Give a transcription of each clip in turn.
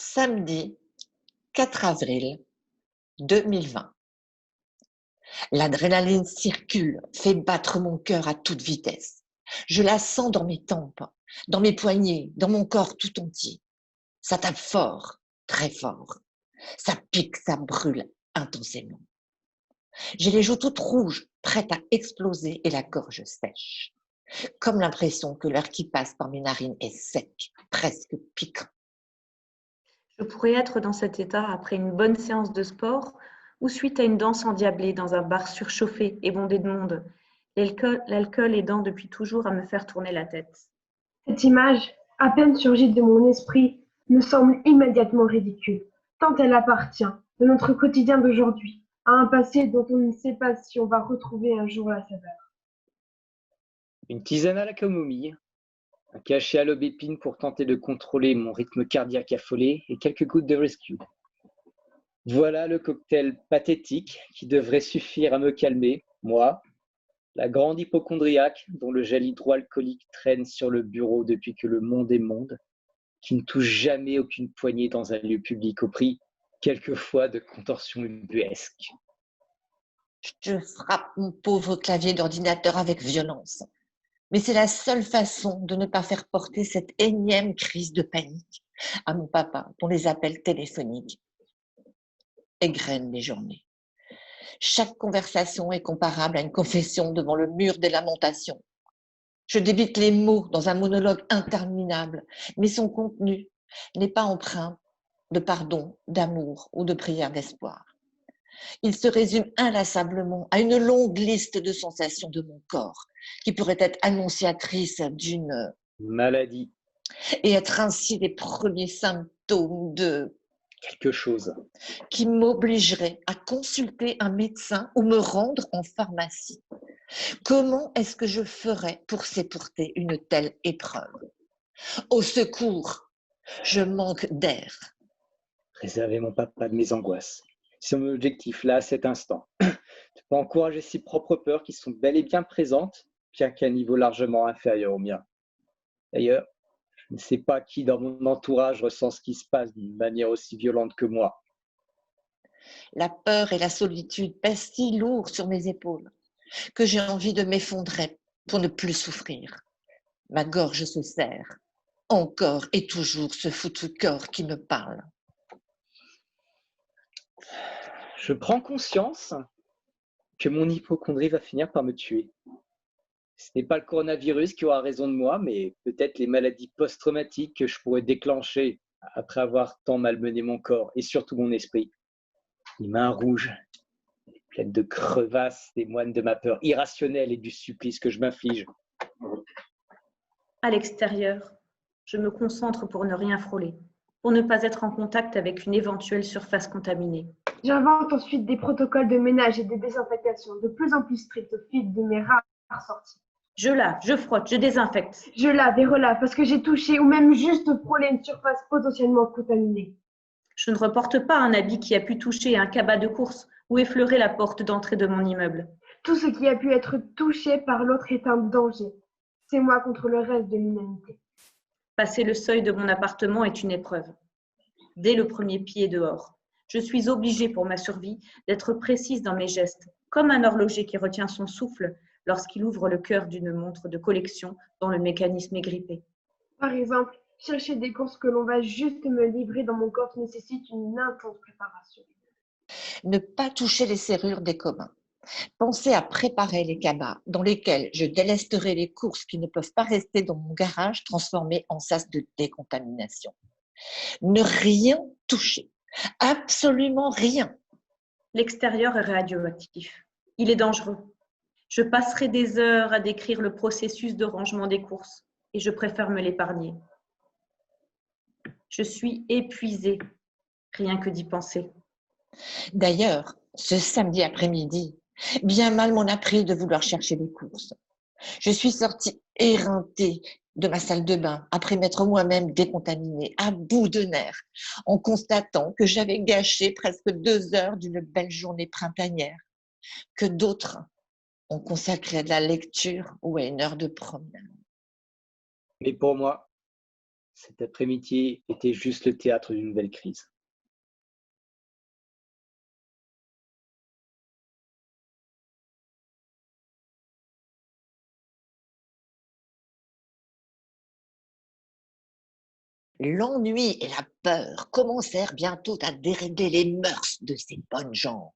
Samedi 4 avril 2020. L'adrénaline circule, fait battre mon cœur à toute vitesse. Je la sens dans mes tempes, dans mes poignets, dans mon corps tout entier. Ça tape fort, très fort. Ça pique, ça brûle intensément. J'ai les joues toutes rouges, prêtes à exploser et la gorge sèche. Comme l'impression que l'air qui passe par mes narines est sec, presque piquant. Je pourrais être dans cet état après une bonne séance de sport ou suite à une danse endiablée dans un bar surchauffé et bondé de monde, l'alcool aidant depuis toujours à me faire tourner la tête. Cette image, à peine surgie de mon esprit, me semble immédiatement ridicule, tant elle appartient, de notre quotidien d'aujourd'hui, à un passé dont on ne sait pas si on va retrouver un jour la saveur. Une tisane à la camomille, un cachet à l'aubépine pour tenter de contrôler mon rythme cardiaque affolé et quelques gouttes de rescue. Voilà le cocktail pathétique qui devrait suffire à me calmer, moi, la grande hypocondriaque dont le gel hydroalcoolique traîne sur le bureau depuis que le monde est monde, qui ne touche jamais aucune poignée dans un lieu public au prix, quelquefois, de contorsions ubuesques. Je frappe mon pauvre clavier d'ordinateur avec violence. Mais c'est la seule façon de ne pas faire porter cette énième crise de panique à mon papa dont les appels téléphoniques égrènent les journées. Chaque conversation est comparable à une confession devant le mur des lamentations. Je débite les mots dans un monologue interminable, mais son contenu n'est pas empreint de pardon, d'amour ou de prière d'espoir. Il se résume inlassablement à une longue liste de sensations de mon corps qui pourrait être annonciatrice d'une Maladie, et être ainsi les premiers symptômes de quelque chose. qui m'obligerait à consulter un médecin ou me rendre en pharmacie. Comment est-ce que je ferais pour supporter une telle épreuve? Au secours, je manque d'air. Préserver mon papa de mes angoisses. C'est mon objectif là, à cet instant. De pas encourager ses propres peurs qui sont bel et bien présentes, bien qu'à un niveau largement inférieur au mien. D'ailleurs, je ne sais pas qui dans mon entourage ressent ce qui se passe d'une manière aussi violente que moi. La peur et la solitude pèsent si lourd sur mes épaules que j'ai envie de m'effondrer pour ne plus souffrir. Ma gorge se serre. Encore et toujours ce foutu corps qui me parle. Je prends conscience que mon hypocondrie va finir par me tuer. Ce n'est pas le coronavirus qui aura raison de moi, mais peut-être les maladies post-traumatiques que je pourrais déclencher après avoir tant malmené mon corps et surtout mon esprit. Les mains rouges, pleines de crevasses, des moines de ma peur irrationnelle et du supplice que je m'inflige. À l'extérieur, je me concentre pour ne rien frôler, pour ne pas être en contact avec une éventuelle surface contaminée. J'invente ensuite des protocoles de ménage et de désinfectation de plus en plus stricts au fil de mes rares sorties. Je lave, je frotte, je désinfecte. Je lave et relave parce que j'ai touché ou même juste frôlé une surface potentiellement contaminée. Je ne reporte pas un habit qui a pu toucher un cabas de course ou effleurer la porte d'entrée de mon immeuble. Tout ce qui a pu être touché par l'autre est un danger. C'est moi contre le reste de l'humanité. Passer le seuil de mon appartement est une épreuve. Dès le premier pied dehors, je suis obligée pour ma survie d'être précise dans mes gestes, comme un horloger qui retient son souffle lorsqu'il ouvre le cœur d'une montre de collection dont le mécanisme est grippé. Par exemple, chercher des courses que l'on va juste me livrer dans mon coffre nécessite une intense préparation. Ne pas toucher les serrures des communs. Penser à préparer les cabas dans lesquels je délesterai les courses qui ne peuvent pas rester dans mon garage transformé en sas de décontamination. Ne rien toucher. Absolument rien. L'extérieur est radioactif. Il est dangereux. Je passerai des heures à décrire le processus de rangement des courses et je préfère me l'épargner. Je suis épuisée, rien que d'y penser. D'ailleurs, ce samedi après-midi, bien mal m'en a pris de vouloir chercher les courses. Je suis sortie éreintée de ma salle de bain après m'être moi-même décontaminée, à bout de nerfs, en constatant que j'avais gâché presque 2 heures d'une belle journée printanière, que d'autres ont consacré à de la lecture ou à une heure de promenade. Mais pour moi, Cet après-midi était juste le théâtre d'une nouvelle crise. L'ennui et la peur commencèrent bientôt à dérégler les mœurs de ces bonnes gens.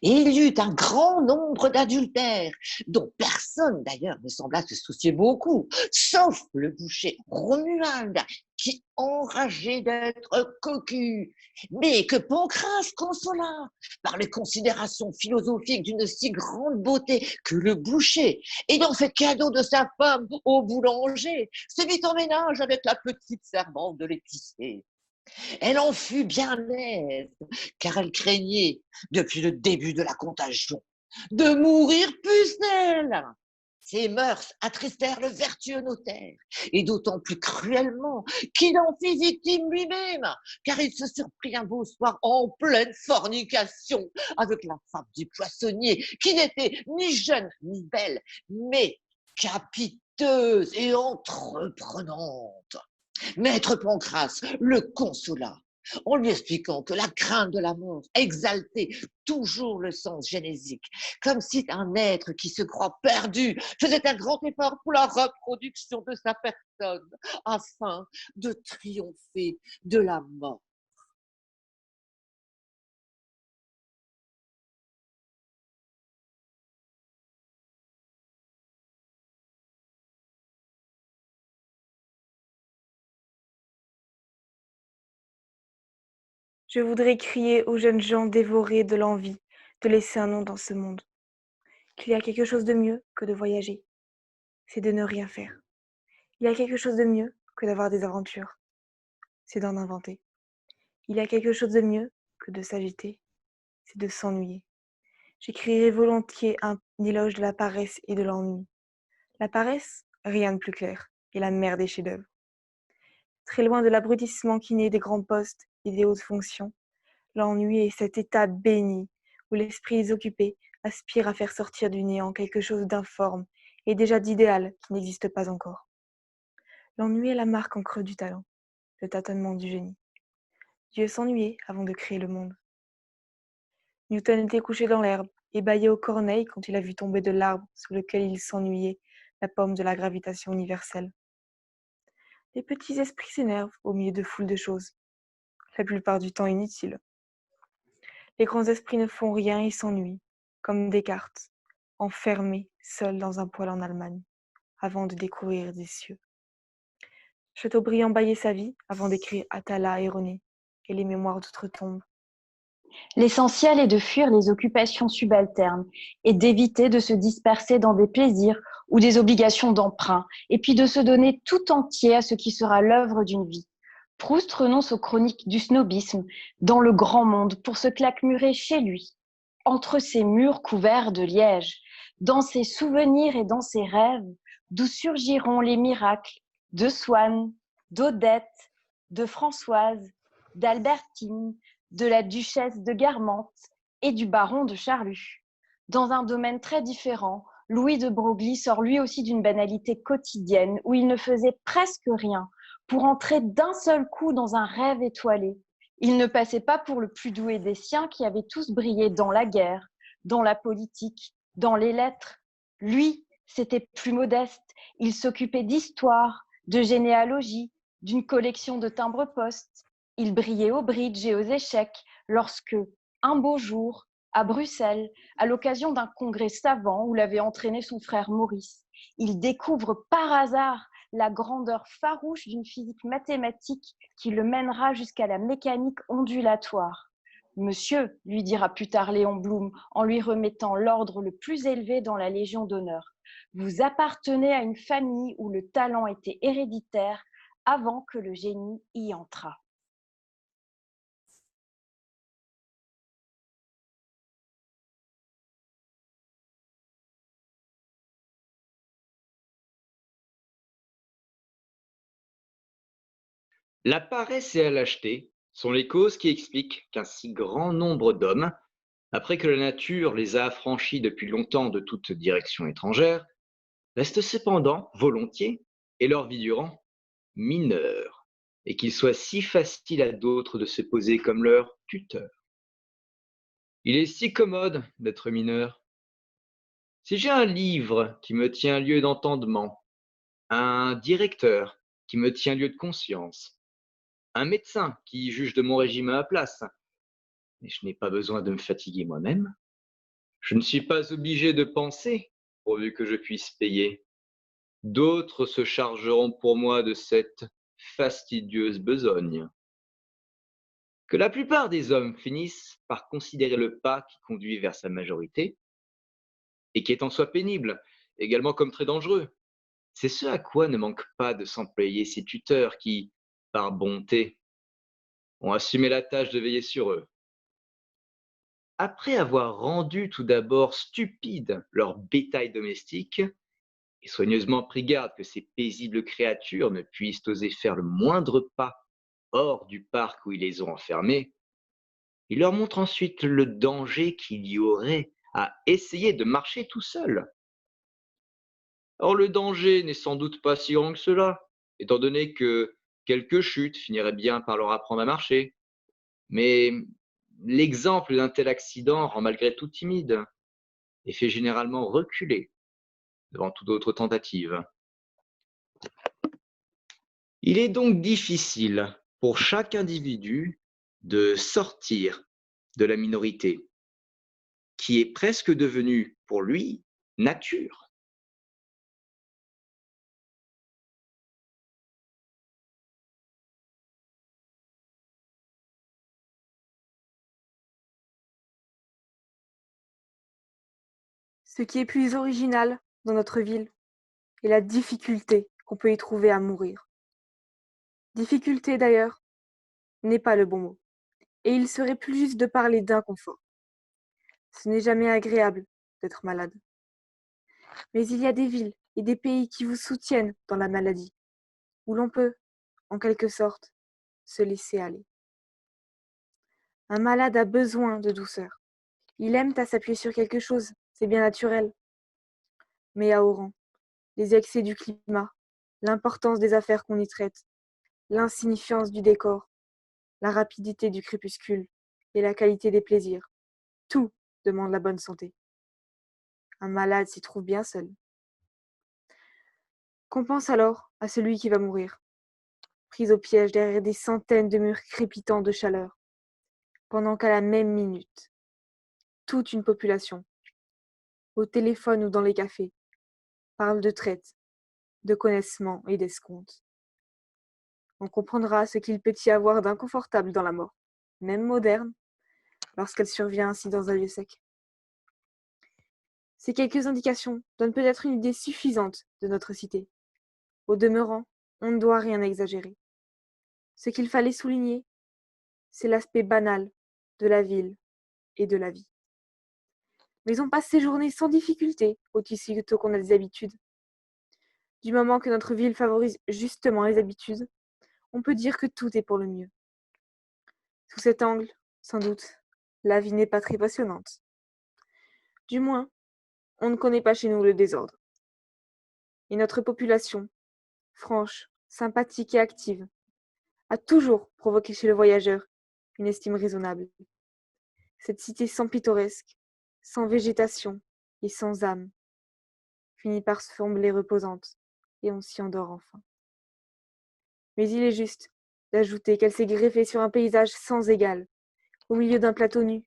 Et il y eut un grand nombre d'adultères, dont personne d'ailleurs ne sembla se soucier beaucoup, sauf le boucher Romuald, qui, enragé d'être cocu, mais que Pancrace consola par les considérations philosophiques d'une si grande beauté que le boucher, ayant fait cadeau de sa femme au boulanger, se mit en ménage avec la petite servante de l'épicier. Elle en fut bien aise, car elle craignait, depuis le début de la contagion, de mourir pucelle. Ces mœurs attristèrent le vertueux notaire, et d'autant plus cruellement qu'il en fit victime lui-même, car il se surprit un beau soir en pleine fornication avec la femme du poissonnier, qui n'était ni jeune ni belle, mais capiteuse et entreprenante. Maître Pancrace le consola en lui expliquant que la crainte de la mort exaltait toujours le sens génésique, comme si un être qui se croit perdu faisait un grand effort pour la reproduction de sa personne afin de triompher de la mort. Je voudrais crier aux jeunes gens dévorés de l'envie de laisser un nom dans ce monde, qu'il y a quelque chose de mieux que de voyager, c'est de ne rien faire. Il y a quelque chose de mieux que d'avoir des aventures, c'est d'en inventer. Il y a quelque chose de mieux que de s'agiter, c'est de s'ennuyer. J'écrirai volontiers un éloge de la paresse et de l'ennui. La paresse, rien de plus clair, est la mère des chefs-d'œuvre. Très loin de l'abrutissement qui naît des grands postes et des hautes fonctions, l'ennui est cet état béni où l'esprit désoccupé aspire à faire sortir du néant quelque chose d'informe et déjà d'idéal qui n'existe pas encore. L'ennui est la marque en creux du talent, le tâtonnement du génie. Dieu s'ennuyait avant de créer le monde. Newton était couché dans l'herbe et bâillait aux corneilles quand il a vu tomber de l'arbre sous lequel il s'ennuyait la pomme de la gravitation universelle. Les petits esprits s'énervent au milieu de foules de choses, la plupart du temps inutiles. Les grands esprits ne font rien et s'ennuient, comme Descartes, enfermé seul dans un poêle en Allemagne, avant de découvrir des cieux. Chateaubriand bâillait sa vie avant d'écrire Atala et René et les mémoires d'outre-tombe. L'essentiel est de fuir les occupations subalternes et d'éviter de se disperser dans des plaisirs ou des obligations d'emprunt, et puis de se donner tout entier à ce qui sera l'œuvre d'une vie. Proust renonce aux chroniques du snobisme dans le grand monde pour se claquemurer chez lui, entre ses murs couverts de liège, dans ses souvenirs et dans ses rêves, d'où surgiront les miracles de Swann, d'Odette, de Françoise, d'Albertine, de la duchesse de Guermantes et du baron de Charlus. Dans un domaine très différent, Louis de Broglie sort lui aussi d'une banalité quotidienne où il ne faisait presque rien pour entrer d'un seul coup dans un rêve étoilé. Il ne passait pas pour le plus doué des siens qui avaient tous brillé dans la guerre, dans la politique, dans les lettres. Lui, c'était plus modeste. Il s'occupait d'histoire, de généalogie, d'une collection de timbres-poste. Il brillait au bridge et aux échecs lorsque, un beau jour, à Bruxelles, à l'occasion d'un congrès savant où l'avait entraîné son frère Maurice, il découvre par hasard la grandeur farouche d'une physique mathématique qui le mènera jusqu'à la mécanique ondulatoire. Monsieur, lui dira plus tard Léon Blum en lui remettant l'ordre le plus élevé dans la Légion d'honneur, vous appartenez à une famille où le talent était héréditaire avant que le génie y entrât. La paresse et la lâcheté sont les causes qui expliquent qu'un si grand nombre d'hommes, après que la nature les a affranchis depuis longtemps de toute direction étrangère, restent cependant volontiers, et leur vie durant, mineurs. et qu'il soit si facile à d'autres de se poser comme leur tuteur. Il est si commode d'être mineur. Si j'ai un livre qui me tient lieu d'entendement, un directeur qui me tient lieu de conscience, un médecin qui juge de mon régime à ma place, mais je n'ai pas besoin de me fatiguer moi-même. Je ne suis pas obligé de penser, pourvu que je puisse payer. D'autres se chargeront pour moi de cette fastidieuse besogne. Que la plupart des hommes finissent par considérer le pas qui conduit vers sa majorité, et qui est en soi pénible, également comme très dangereux, c'est ce à quoi ne manquent pas de s'employer ces tuteurs qui, par bonté, ont assumé la tâche de veiller sur eux. Après avoir rendu tout d'abord stupide leur bétail domestique, et soigneusement pris garde que ces paisibles créatures ne puissent oser faire le moindre pas hors du parc où ils les ont enfermés, il leur montre ensuite le danger qu'il y aurait à essayer de marcher tout seul. Or, le danger n'est sans doute pas si grand que cela, étant donné que quelques chutes finiraient bien par leur apprendre à marcher. Mais l'exemple d'un tel accident rend malgré tout timide et fait généralement reculer devant toute autre tentative. Il est donc difficile pour chaque individu de sortir de la minorité, qui est presque devenue pour lui nature. Ce qui est plus original dans notre ville est la difficulté qu'on peut y trouver à mourir. Difficulté d'ailleurs n'est pas le bon mot, et il serait plus juste de parler d'inconfort. Ce n'est jamais agréable d'être malade. Mais il y a des villes et des pays qui vous soutiennent dans la maladie, où l'on peut, en quelque sorte, se laisser aller. Un malade a besoin de douceur. Il aime à s'appuyer sur quelque chose, c'est bien naturel. Mais à Oran, les excès du climat, l'importance des affaires qu'on y traite, l'insignifiance du décor, la rapidité du crépuscule et la qualité des plaisirs, tout demande la bonne santé. Un malade s'y trouve bien seul. Qu'on pense alors à celui qui va mourir, pris au piège derrière des centaines de murs crépitants de chaleur, pendant qu'à la même minute, toute une population, au téléphone ou dans les cafés, parle de traite, de connaissement et d'escompte. On comprendra ce qu'il peut y avoir d'inconfortable dans la mort, même moderne, lorsqu'elle survient ainsi dans un lieu sec. Ces quelques indications donnent peut-être une idée suffisante de notre cité. Au demeurant, on ne doit rien exagérer. Ce qu'il fallait souligner, c'est l'aspect banal de la ville et de la vie. Mais on passe ses journées sans difficulté aussitôt qu'on a des habitudes. Du moment que notre ville favorise justement les habitudes, on peut dire que tout est pour le mieux. Sous cet angle, sans doute, la vie n'est pas très passionnante. Du moins, on ne connaît pas chez nous le désordre. Et notre population, franche, sympathique et active, a toujours provoqué chez le voyageur une estime raisonnable. Cette cité sans pittoresque, sans végétation et sans âme, finit par se sembler reposante, et on s'y endort enfin. Mais il est juste d'ajouter qu'elle s'est greffée sur un paysage sans égal, au milieu d'un plateau nu,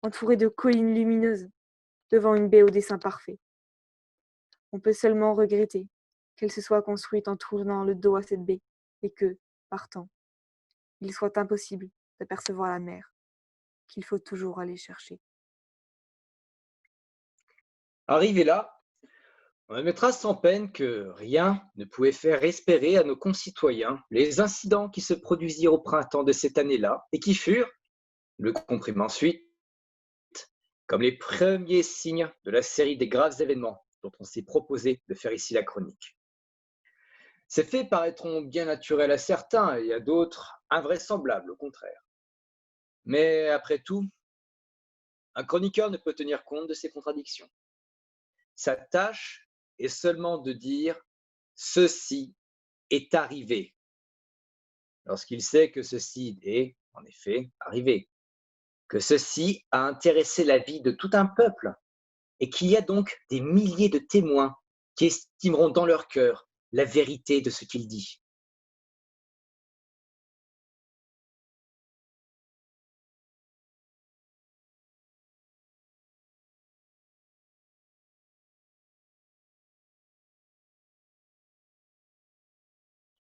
entouré de collines lumineuses, devant une baie au dessin parfait. On peut seulement regretter qu'elle se soit construite en tournant le dos à cette baie, et que, partant, il soit impossible d'apercevoir la mer, qu'il faut toujours aller chercher. Arrivé là, on admettra sans peine que rien ne pouvait faire espérer à nos concitoyens les incidents qui se produisirent au printemps de cette année-là et qui furent, nous le comprîmes ensuite, comme les premiers signes de la série des graves événements dont on s'est proposé de faire ici la chronique. Ces faits paraîtront bien naturels à certains et à d'autres invraisemblables au contraire. Mais après tout, un chroniqueur ne peut tenir compte de ces contradictions. Sa tâche est seulement de dire « ceci est arrivé ». lorsqu'il sait que ceci est, en effet, arrivé, que ceci a intéressé la vie de tout un peuple, et qu'il y a donc des milliers de témoins qui estimeront dans leur cœur la vérité de ce qu'il dit.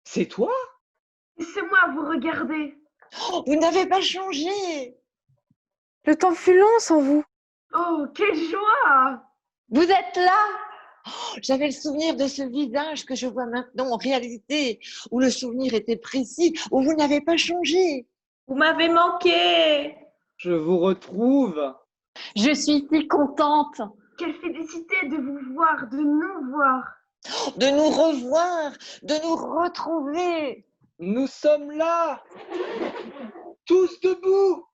C'est toi? Laissez-moi vous regarder. Oh, vous n'avez pas changé. Le temps fut long sans vous. Oh, quelle joie! Vous êtes là? J'avais le souvenir de ce visage que je vois maintenant en réalité, où le souvenir était précis, où vous n'avez pas changé. Vous m'avez manqué. Je vous retrouve. Je suis si contente. Quelle félicité de vous voir, de nous voir. De nous revoir, de nous retrouver. Nous sommes là, tous debout.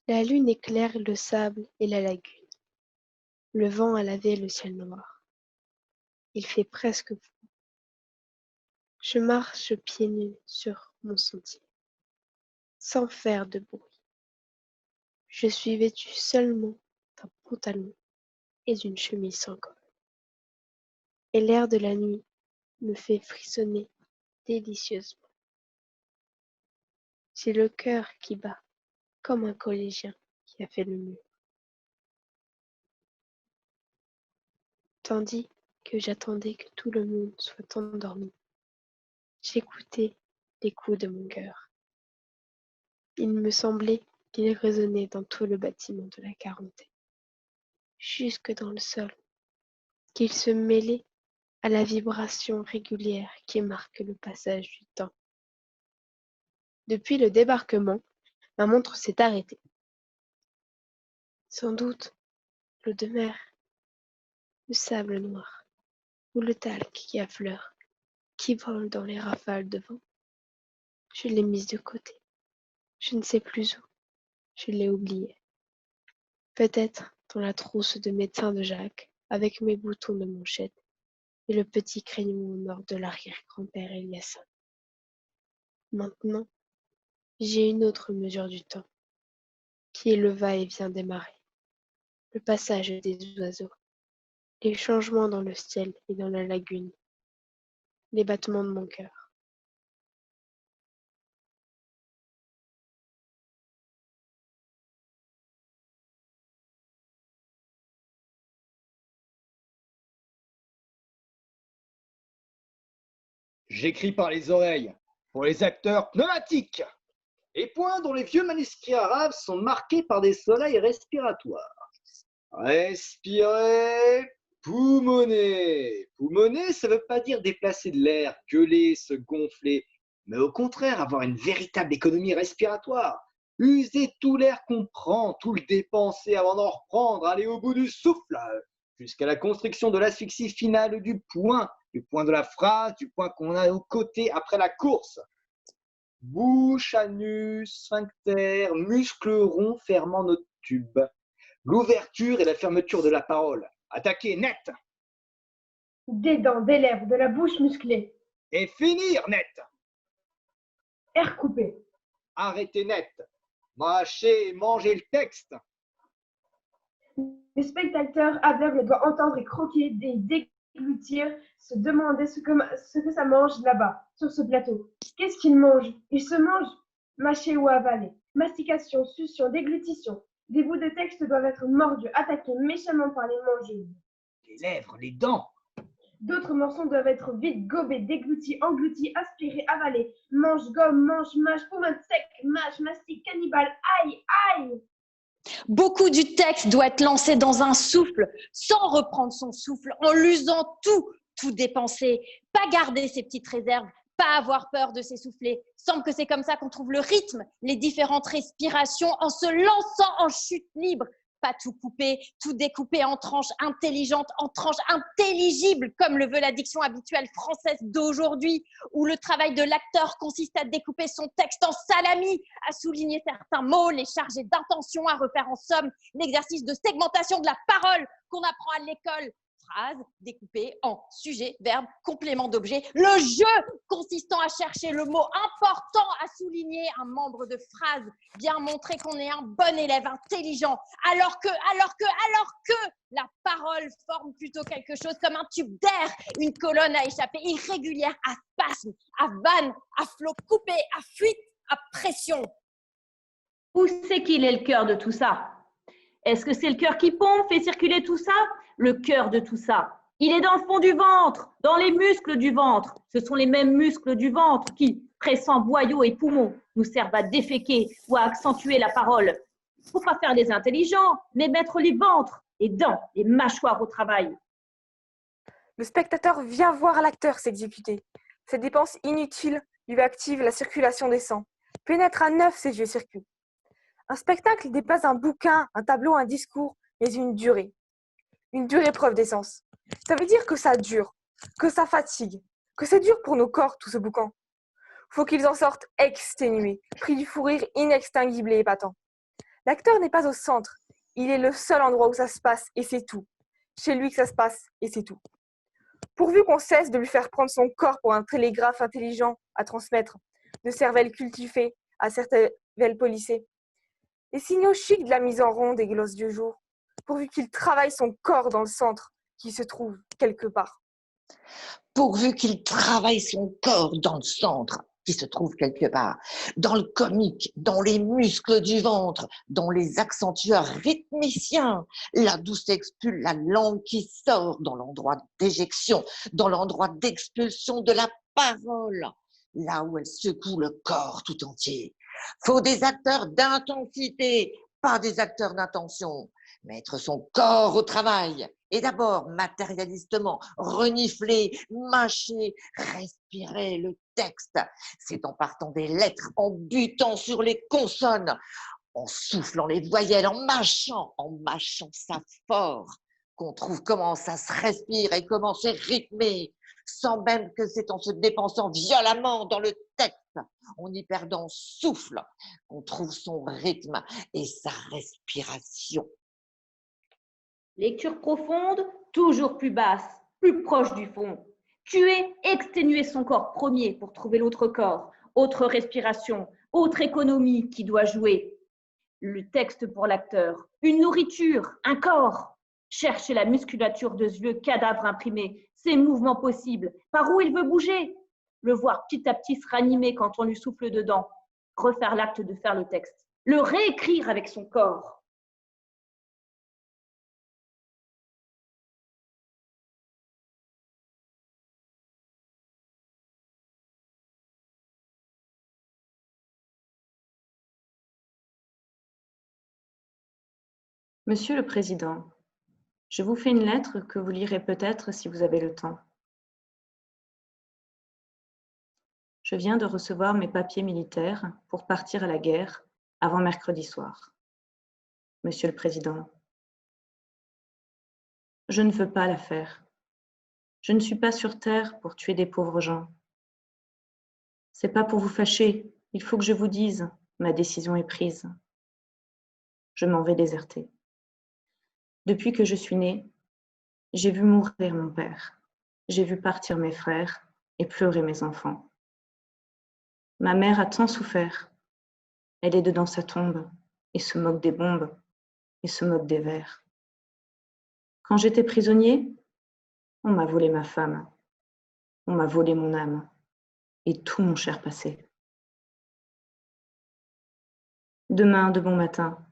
La lune éclaire le sable et la lagune. Le vent a lavé le ciel noir. Il fait presque froid. Je marche pieds nus sur mon sentier, sans faire de bruit. Je suis vêtue seulement d'un pantalon et d'une chemise sans col. Et l'air de la nuit me fait frissonner délicieusement. J'ai le cœur qui bat comme un collégien qui a fait le mur. Tandis que j'attendais que tout le monde soit endormi, j'écoutais les coups de mon cœur. Il me semblait qu'il résonnait dans tout le bâtiment de la quarantaine, jusque dans le sol, qu'il se mêlait à la vibration régulière qui marque le passage du temps. Depuis le débarquement, ma montre s'est arrêtée. Sans doute l'eau de mer, le sable noir ou le talc qui affleure, qui vole dans les rafales de vent. Je l'ai mise de côté. Je ne sais plus où. Je l'ai oubliée. Peut-être dans la trousse de médecin de Jacques, avec mes boutons de manchette et le petit crayon en or de l'arrière-grand-père Eliasson. Maintenant, j'ai une autre mesure du temps, qui est le va-et-vient des marées, le passage des oiseaux, les changements dans le ciel et dans la lagune, les battements de mon cœur. J'écris par les oreilles, pour les acteurs pneumatiques, et points dont les vieux manuscrits arabes sont marqués par des soleils respiratoires. Respirer, poumonner. Poumonner, ça ne veut pas dire déplacer de l'air, gueuler, se gonfler, mais au contraire avoir une véritable économie respiratoire. User tout l'air qu'on prend, tout le dépenser avant d'en reprendre, aller au bout du souffle, jusqu'à la construction de l'asphyxie finale du point de la phrase, du point qu'on a au côté après la course. Bouche, anus, sphincter, muscles ronds fermant notre tube. L'ouverture et la fermeture de la parole. Attaquer net. Des dents, des lèvres, de la bouche musclée. Et finir net. Air coupé. Arrêter net. Mâcher et manger le texte. Les spectateurs aveugles doivent entendre et croquer, déglutir, se demander ce que ça mange là-bas, sur ce plateau. Qu'est-ce qu'ils mangent? Ils se mangent, mâcher ou avaler. Mastication, succion, déglutition. Des bouts de texte doivent être mordus, attaqués méchamment par les mangeuses. Les lèvres, les dents. D'autres morceaux doivent être vides, gobés, dégloutis, engloutis, aspirés, avalés. Mange, gomme, mange, mâche, poumon sec, mâche, mastique, cannibale, aïe, aïe. Beaucoup du texte doit être lancé dans un souffle, sans reprendre son souffle, en l'usant tout dépenser, pas garder ses petites réserves, pas avoir peur de s'essouffler. Semble que c'est comme ça qu'on trouve le rythme, les différentes respirations, en se lançant en chute libre, pas tout couper, tout découper en tranches intelligentes, en tranches intelligibles, comme le veut la diction habituelle française d'aujourd'hui, où le travail de l'acteur consiste à découper son texte en salami, à souligner certains mots, les charger d'intention, à refaire en somme l'exercice de segmentation de la parole qu'on apprend à l'école. Phrase découpée en sujet, verbe, complément d'objet. Le jeu consistant à chercher le mot important à souligner un membre de phrase, bien montrer qu'on est un bon élève intelligent, alors que la parole forme plutôt quelque chose comme un tube d'air, une colonne à échapper irrégulière, à spasme, à vanne, à flot coupé, à fuite, à pression. Où c'est qu'il est le cœur de tout ça? Est-ce que c'est le cœur qui pompe, fait circuler tout ça? Le cœur de tout ça, il est dans le fond du ventre, dans les muscles du ventre. Ce sont les mêmes muscles du ventre qui, pressant boyaux et poumons, nous servent à déféquer ou à accentuer la parole. Il ne faut pas faire les intelligents, mais mettre les ventres, les dents, les mâchoires au travail. Le spectateur vient voir l'acteur s'exécuter. Cette dépense inutile lui active la circulation des sangs, pénètre à neuf ses vieux circuits. Un spectacle n'est pas un bouquin, un tableau, un discours, mais une durée preuve d'essence. Ça veut dire que ça dure, que ça fatigue, que c'est dur pour nos corps tout ce boucan. Faut qu'ils en sortent exténués, pris du fou rire inextinguible et épatant. L'acteur n'est pas au centre, il est le seul endroit où ça se passe et c'est tout. Chez lui que ça se passe et c'est tout. Pourvu qu'on cesse de lui faire prendre son corps pour un télégraphe intelligent à transmettre, de cervelle cultivée à cervelle polissée. Les signaux chics de la mise en rond des glosses du jour, pourvu qu'il travaille son corps dans le centre qui se trouve quelque part. Pourvu qu'il travaille son corps dans le centre qui se trouve quelque part, dans le comique, dans les muscles du ventre, dans les accentueurs rythmiciens, là d'où s'expule la langue qui sort, dans l'endroit d'éjection, dans l'endroit d'expulsion de la parole, là où elle secoue le corps tout entier. Faut des acteurs d'intensité, pas des acteurs d'intention. Mettre son corps au travail et d'abord matérialistement renifler, mâcher, respirer le texte. C'est en partant des lettres, en butant sur les consonnes, en soufflant les voyelles, en mâchant ça fort, qu'on trouve comment ça se respire et comment c'est rythmé, sans même que c'est en se dépensant violemment dans le texte, en y perdant souffle, qu'on trouve son rythme et sa respiration. Lecture profonde, toujours plus basse, plus proche du fond. Tuer, exténuer son corps premier pour trouver l'autre corps, autre respiration, autre économie qui doit jouer. Le texte pour l'acteur, une nourriture, un corps. Chercher la musculature de ce vieux cadavre imprimé, ses mouvements possibles, par où il veut bouger. Le voir petit à petit se ranimer quand on lui souffle dedans. Refaire l'acte de faire le texte. Le réécrire avec son corps. Monsieur le Président, je vous fais une lettre que vous lirez peut-être si vous avez le temps. Je viens de recevoir mes papiers militaires pour partir à la guerre avant mercredi soir. Monsieur le Président, je ne veux pas la faire. Je ne suis pas sur terre pour tuer des pauvres gens. C'est pas pour vous fâcher, il faut que je vous dise, ma décision est prise. Je m'en vais déserter. Depuis que je suis née, j'ai vu mourir mon père, j'ai vu partir mes frères et pleurer mes enfants. Ma mère a tant souffert, elle est dedans sa tombe et se moque des bombes et se moque des vers. Quand j'étais prisonnier, on m'a volé ma femme, on m'a volé mon âme et tout mon cher passé. Demain, de bon matin,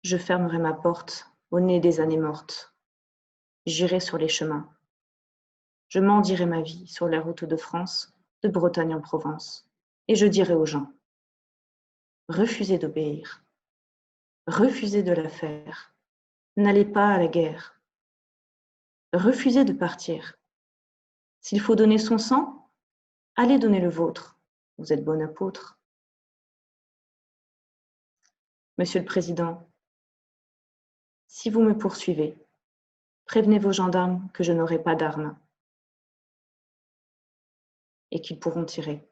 je fermerai ma porte au nez des années mortes. J'irai sur les chemins. Je mendierai ma vie sur les routes de France, de Bretagne en Provence, et je dirai aux gens, refusez d'obéir, refusez de la faire, n'allez pas à la guerre, refusez de partir. S'il faut donner son sang, allez donner le vôtre, vous êtes bon apôtre. Monsieur le Président, Si vous me poursuivez, prévenez vos gendarmes que je n'aurai pas d'armes et qu'ils pourront tirer.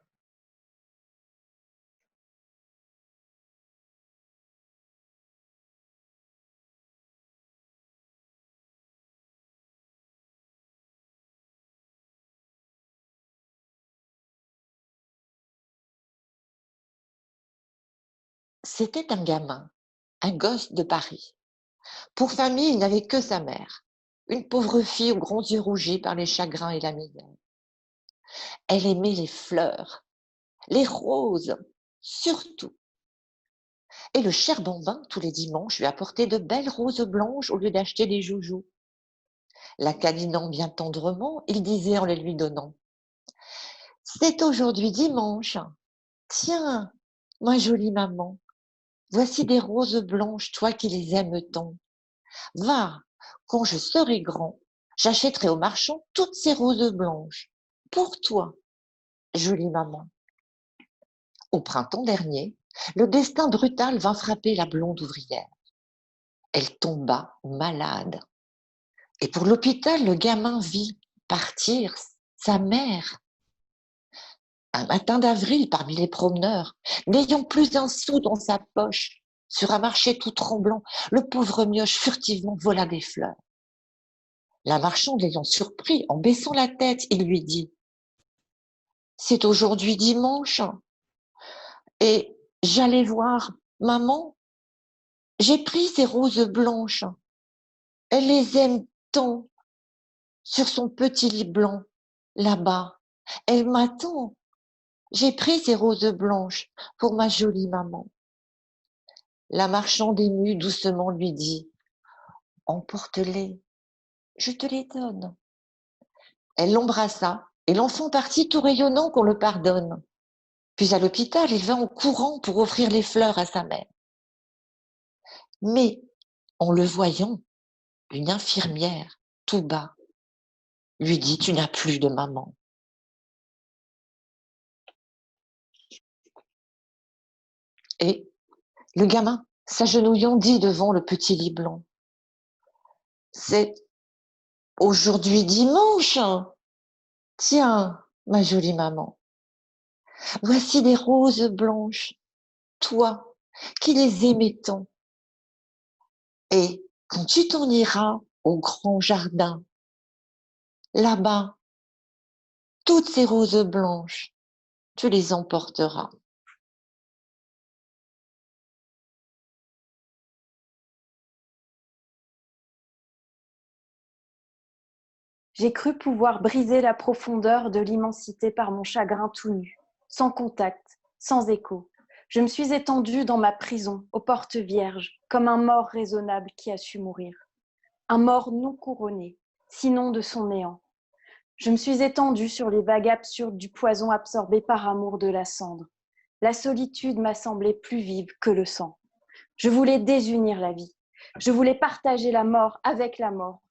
C'était un gamin, un gosse de Paris. Pour famille, il n'avait que sa mère, une pauvre fille aux grands yeux rougis par les chagrins et la misère. Elle aimait les fleurs, les roses, surtout. Et le cher bambin, tous les dimanches, lui apportait de belles roses blanches au lieu d'acheter des joujoux. La câlinant bien tendrement, il disait en les lui donnant: C'est aujourd'hui dimanche. Tiens, ma jolie maman, voici des roses blanches, toi qui les aimes tant. Va, quand je serai grand, j'achèterai au marchand toutes ces roses blanches. Pour toi, jolie maman. Au printemps dernier, le destin brutal vint frapper la blonde ouvrière. Elle tomba malade. Et pour l'hôpital, le gamin vit partir sa mère. Un matin d'avril, parmi les promeneurs, n'ayant plus d'un sou dans sa poche, sur un marché tout tremblant, le pauvre mioche furtivement vola des fleurs. La marchande l'ayant surpris, en baissant la tête, il lui dit: C'est aujourd'hui dimanche, et j'allais voir maman. J'ai pris ces roses blanches. Elle les aime tant sur son petit lit blanc, là-bas. Elle m'attend. J'ai pris ces roses blanches pour ma jolie maman. La marchande émue doucement lui dit: Emporte-les, je te les donne. Elle l'embrassa et l'enfant partit tout rayonnant qu'on le pardonne. Puis à l'hôpital, il vint en courant pour offrir les fleurs à sa mère. Mais, en le voyant, une infirmière, tout bas, lui dit: Tu n'as plus de maman. Et le gamin, s'agenouillant, dit devant le petit lit blanc: C'est aujourd'hui dimanche. Tiens, ma jolie maman, voici des roses blanches, toi qui les aimais tant. Et quand tu t'en iras au grand jardin, là-bas, toutes ces roses blanches, tu les emporteras. J'ai cru pouvoir briser la profondeur de l'immensité par mon chagrin tout nu, sans contact, sans écho. Je me suis étendue dans ma prison, aux portes vierges, comme un mort raisonnable qui a su mourir. Un mort non couronné, sinon de son néant. Je me suis étendue sur les vagues absurdes du poison absorbé par amour de la cendre. La solitude m'a semblé plus vive que le sang. Je voulais désunir la vie. Je voulais partager la mort avec la mort.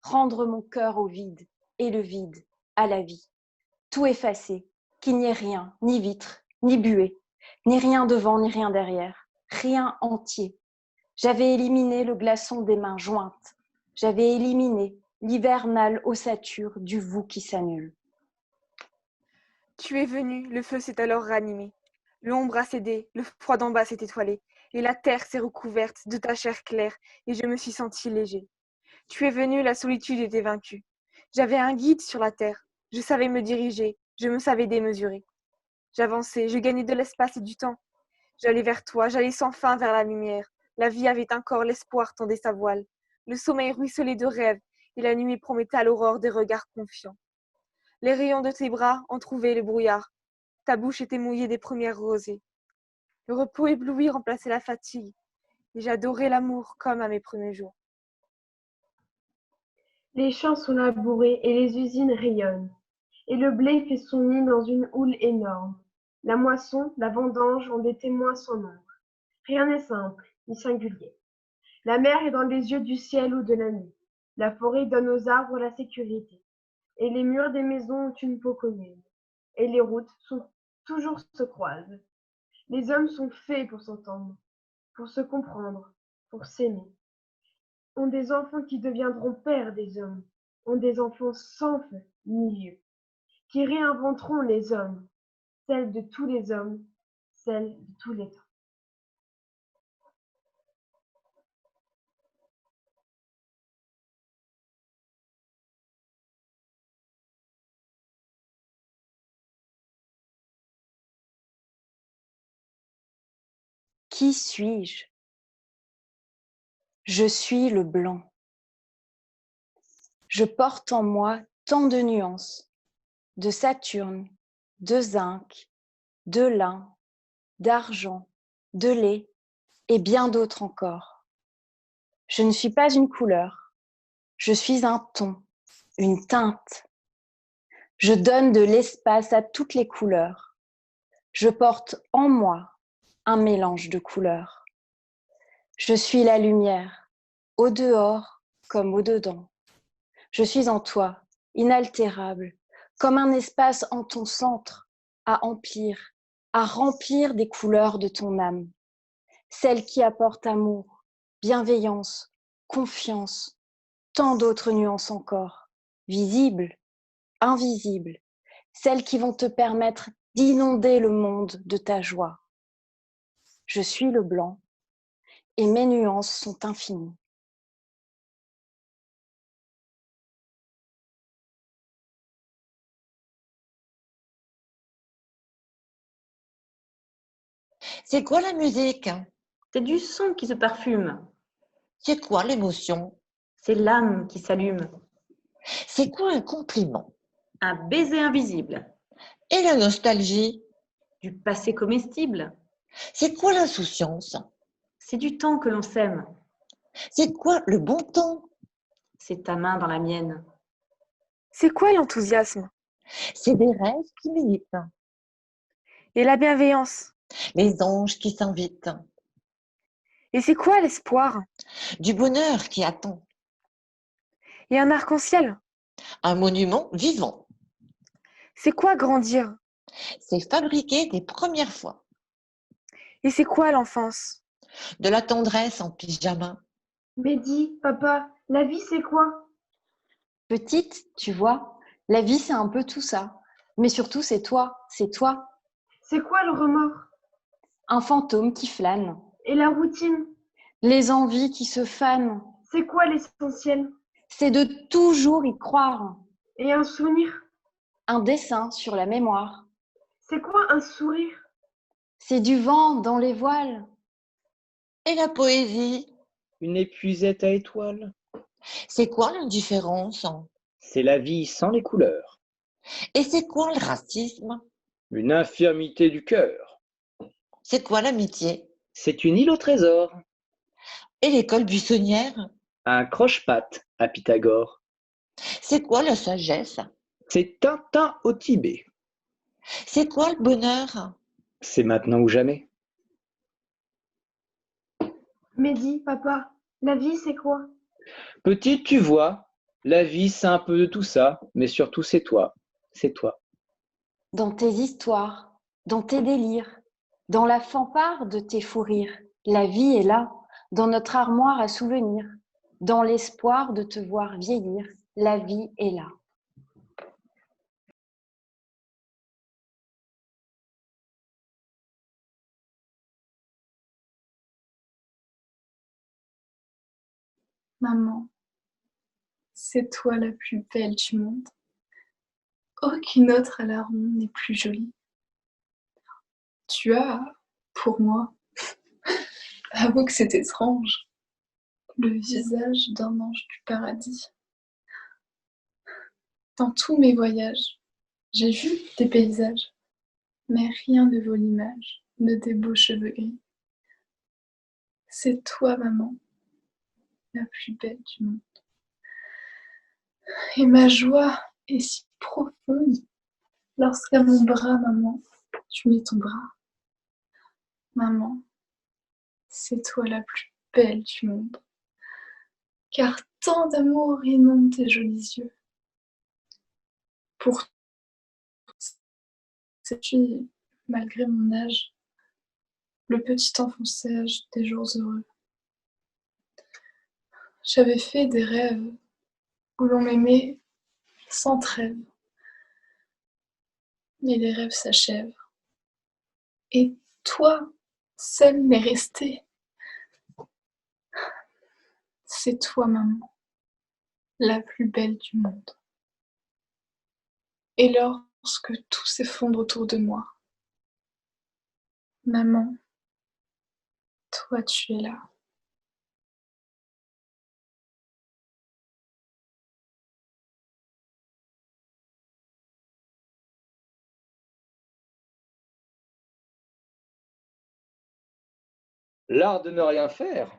Rendre mon cœur au vide et le vide à la vie. Tout effacer, qu'il n'y ait rien, ni vitre, ni buée, ni rien devant, ni rien derrière, rien entier. J'avais éliminé le glaçon des mains jointes. J'avais éliminé l'hivernale ossature du vous qui s'annule. Tu es venu, le feu s'est alors ranimé. L'ombre a cédé, le froid d'en bas s'est étoilé, et la terre s'est recouverte de ta chair claire, et je me suis senti léger. Tu es venu, la solitude était vaincue. J'avais un guide sur la terre, je savais me diriger, je me savais démesurer. J'avançais, je gagnais de l'espace et du temps. J'allais vers toi, j'allais sans fin vers la lumière. La vie avait un corps, l'espoir tendait sa voile. Le sommeil ruisselait de rêves, et la nuit promettait à l'aurore des regards confiants. Les rayons de tes bras entrouvaient le brouillard. Ta bouche était mouillée des premières rosées. Le repos ébloui remplaçait la fatigue, et j'adorais l'amour comme à mes premiers jours. Les champs sont labourés et les usines rayonnent, et le blé fait son nid dans une houle énorme. La moisson, la vendange ont des témoins sans nombre. Rien n'est simple, ni singulier. La mer est dans les yeux du ciel ou de la nuit. La forêt donne aux arbres la sécurité, et les murs des maisons ont une peau commune, et les routes toujours se croisent. Les hommes sont faits pour s'entendre, pour se comprendre, pour s'aimer. ont des enfants qui deviendront pères des hommes, ont des enfants sans feu ni lieu, qui réinventeront les hommes, celles de tous les hommes, celles de tous les temps. Qui suis-je? Je suis le blanc. Je porte en moi tant de nuances, de Saturne, de zinc, de lin, d'argent, de lait et bien d'autres encore. Je ne suis pas une couleur, je suis un ton, une teinte. Je donne de l'espace à toutes les couleurs. Je porte en moi un mélange de couleurs. Je suis la lumière, au dehors comme au dedans. Je suis en toi, inaltérable, comme un espace en ton centre, à remplir des couleurs de ton âme, celle qui apporte amour, bienveillance, confiance, tant d'autres nuances encore, visibles, invisibles, celles qui vont te permettre d'inonder le monde de ta joie. Je suis le blanc et mes nuances sont infinies. C'est quoi la musique? C'est du son qui se parfume. C'est quoi l'émotion? C'est l'âme qui s'allume. C'est quoi un compliment? Un baiser invisible. Et la nostalgie? Du passé comestible. C'est quoi l'insouciance? C'est du temps que l'on sème. C'est quoi le bon temps? C'est ta main dans la mienne. C'est quoi l'enthousiasme? C'est des rêves qui militent, Et la bienveillance? les anges qui s'invitent, Et c'est quoi l'espoir? du bonheur qui attend, Et un arc-en-ciel? un monument vivant. C'est quoi grandir? C'est fabriquer des premières fois, Et c'est quoi l'enfance? de la tendresse en pyjama. Mehdi, papa, la vie c'est quoi? Petite, tu vois, la vie c'est un peu tout ça. Mais surtout c'est toi. C'est quoi le remords? Un fantôme qui flâne, Et la routine? les envies qui se fanent. C'est quoi l'essentiel? C'est de toujours y croire. Et un souvenir? Un dessin sur la mémoire. C'est quoi un sourire? C'est du vent dans les voiles. Et la poésie? Une épuisette à étoiles. C'est quoi l'indifférence? C'est la vie sans les couleurs. Et c'est quoi le racisme? Une infirmité du cœur. C'est quoi l'amitié? C'est une île au trésor. Et l'école buissonnière? Un croche-patte à Pythagore. C'est quoi la sagesse? C'est Tintin au Tibet. C'est quoi le bonheur? C'est maintenant ou jamais. Mehdi, papa, la vie c'est quoi? Petite, tu vois, la vie c'est un peu de tout ça, mais surtout c'est toi. C'est toi. Dans tes histoires, dans tes délires, dans la fanfare de tes fous rires. La vie est là, dans notre armoire à souvenirs. Dans l'espoir de te voir vieillir, la vie est là. Maman, c'est toi la plus belle du monde. Aucune autre à la ronde n'est plus jolie. Tu as, pour moi, avoue que c'est étrange, le visage d'un ange du paradis. Dans tous mes voyages, j'ai vu des paysages, mais rien ne vaut l'image de tes beaux cheveux gris. C'est toi, maman, la plus belle du monde. Et ma joie est si profonde lorsqu'à mon bras, maman, tu mets ton bras. Maman, c'est toi la plus belle du monde, car tant d'amour inonde tes jolis yeux. Pour cette fille, malgré mon âge, le petit enfant sage des jours heureux. J'avais fait des rêves où l'on m'aimait sans trêve. Mais les rêves s'achèvent. Et toi, seule m'est restée. C'est toi, maman, la plus belle du monde. Et lorsque tout s'effondre autour de moi, maman, toi tu es là. L'art de ne rien faire.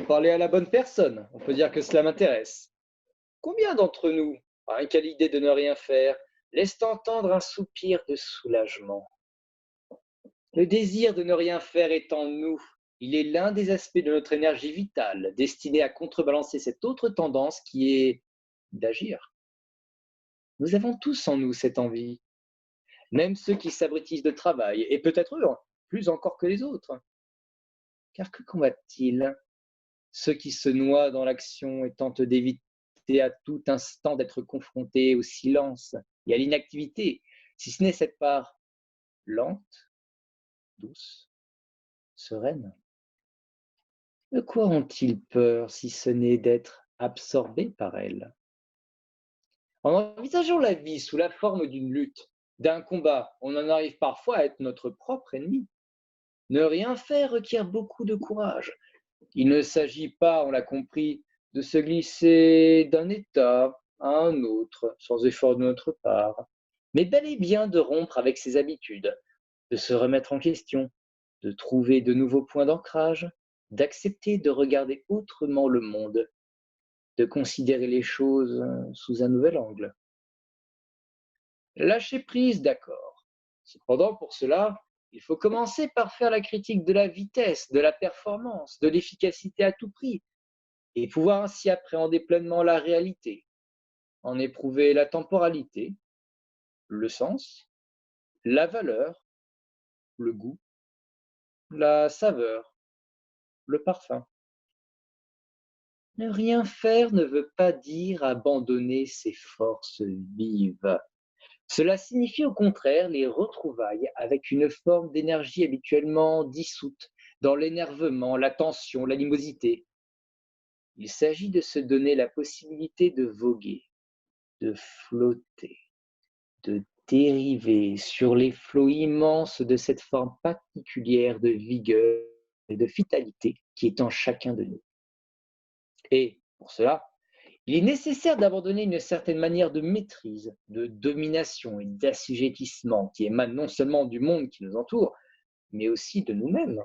Parler à la bonne personne, on peut dire que cela m'intéresse. Combien d'entre nous, rien qu'à l'idée de ne rien faire, laissent entendre un soupir de soulagement? Le désir de ne rien faire est en nous. Il est l'un des aspects de notre énergie vitale, destiné à contrebalancer cette autre tendance qui est d'agir. Nous avons tous en nous cette envie, même ceux qui s'abrutissent de travail, et peut-être eux, plus encore que les autres. Car que combattent-ils? Ceux qui se noient dans l'action et tentent d'éviter à tout instant d'être confrontés au silence et à l'inactivité, si ce n'est cette part lente, douce, sereine. De quoi ont-ils peur si ce n'est d'être absorbés par elle? En envisageant la vie sous la forme d'une lutte, d'un combat, on en arrive parfois à être notre propre ennemi. Ne rien faire requiert beaucoup de courage. Il ne s'agit pas, on l'a compris, de se glisser d'un état à un autre sans effort de notre part, mais bel et bien de rompre avec ses habitudes, de se remettre en question, de trouver de nouveaux points d'ancrage, d'accepter de regarder autrement le monde, de considérer les choses sous un nouvel angle. Lâcher prise, d'accord. Cependant, pour cela, il faut commencer par faire la critique de la vitesse, de la performance, de l'efficacité à tout prix, et pouvoir ainsi appréhender pleinement la réalité, en éprouver la temporalité, le sens, la valeur, le goût, la saveur, le parfum. Ne rien faire ne veut pas dire abandonner ses forces vives. Cela signifie au contraire les retrouvailles avec une forme d'énergie habituellement dissoute dans l'énervement, la tension, l'animosité. Il s'agit de se donner la possibilité de voguer, de flotter, de dériver sur les flots immenses de cette forme particulière de vigueur et de vitalité qui est en chacun de nous. Et pour cela, il est nécessaire d'abandonner une certaine manière de maîtrise, de domination et d'assujettissement qui émane non seulement du monde qui nous entoure, mais aussi de nous-mêmes.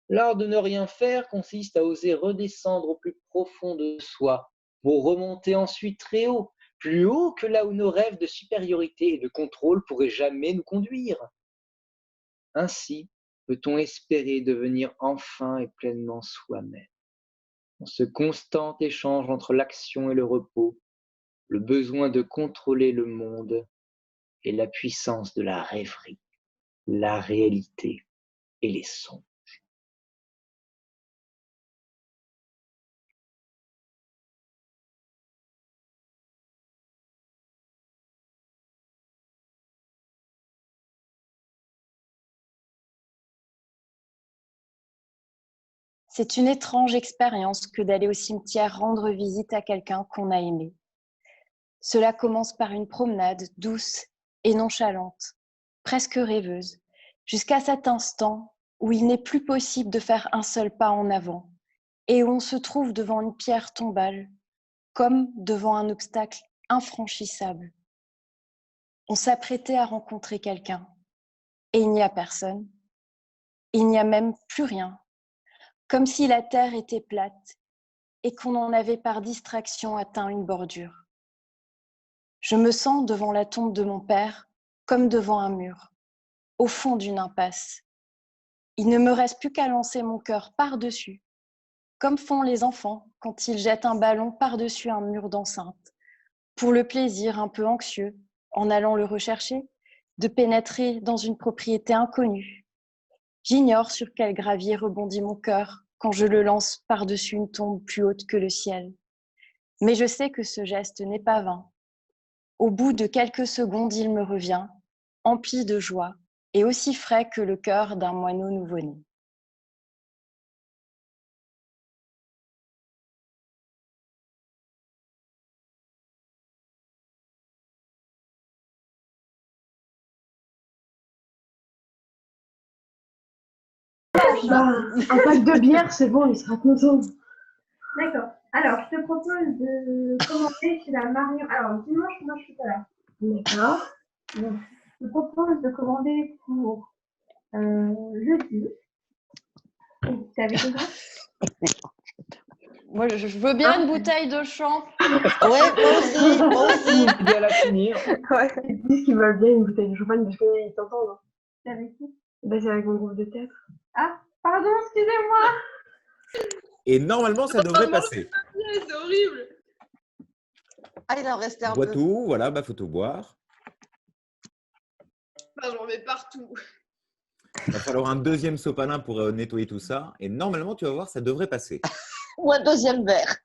L'art de ne rien faire consiste à oser redescendre au plus profond de soi, pour remonter ensuite très haut, plus haut que là où nos rêves de supériorité et de contrôle pourraient jamais nous conduire. Ainsi peut-on espérer devenir enfin et pleinement soi-même. Dans ce constant échange entre l'action et le repos, le besoin de contrôler le monde et la puissance de la rêverie, la réalité et les sons. C'est une étrange expérience que d'aller au cimetière rendre visite à quelqu'un qu'on a aimé. Cela commence par une promenade douce et nonchalante, presque rêveuse, jusqu'à cet instant où il n'est plus possible de faire un seul pas en avant et où on se trouve devant une pierre tombale, comme devant un obstacle infranchissable. On s'apprêtait à rencontrer quelqu'un et il n'y a personne. Il n'y a même plus rien, comme si la terre était plate et qu'on en avait par distraction atteint une bordure. Je me sens devant la tombe de mon père comme devant un mur, au fond d'une impasse. Il ne me reste plus qu'à lancer mon cœur par-dessus, comme font les enfants quand ils jettent un ballon par-dessus un mur d'enceinte, pour le plaisir un peu anxieux, en allant le rechercher, de pénétrer dans une propriété inconnue. J'ignore sur quel gravier rebondit mon cœur quand je le lance par-dessus une tombe plus haute que le ciel. Mais je sais que ce geste n'est pas vain. Au bout de quelques secondes, il me revient, empli de joie et aussi frais que le cœur d'un moineau nouveau-né. Bah, un pack de bière, c'est bon, il sera content. D'accord. Alors, je te propose de commander chez la Marion. Alors, dimanche, moi, je suis pas là. D'accord. Donc, je te propose de commander pour jeudi. Tu avais déjà? Moi, je veux bien une bouteille de champ. Ouais, moi aussi, moi aussi. Aider à la finir. Ouais. Ils disent qu'ils veulent bien une bouteille de champagne parce qu'ils t'entendent. Hein. C'est avec qui? Bah, c'est avec mon groupe de théâtre. Ah, pardon, excusez-moi. Et normalement, ça devrait passer. C'est horrible. Ah, il en restait un Bois peu. tout, voilà, bah faut tout boire. J'en mets partout. Il va falloir un deuxième sopalin pour nettoyer tout ça. Et normalement, tu vas voir, ça devrait passer. Ou un deuxième verre.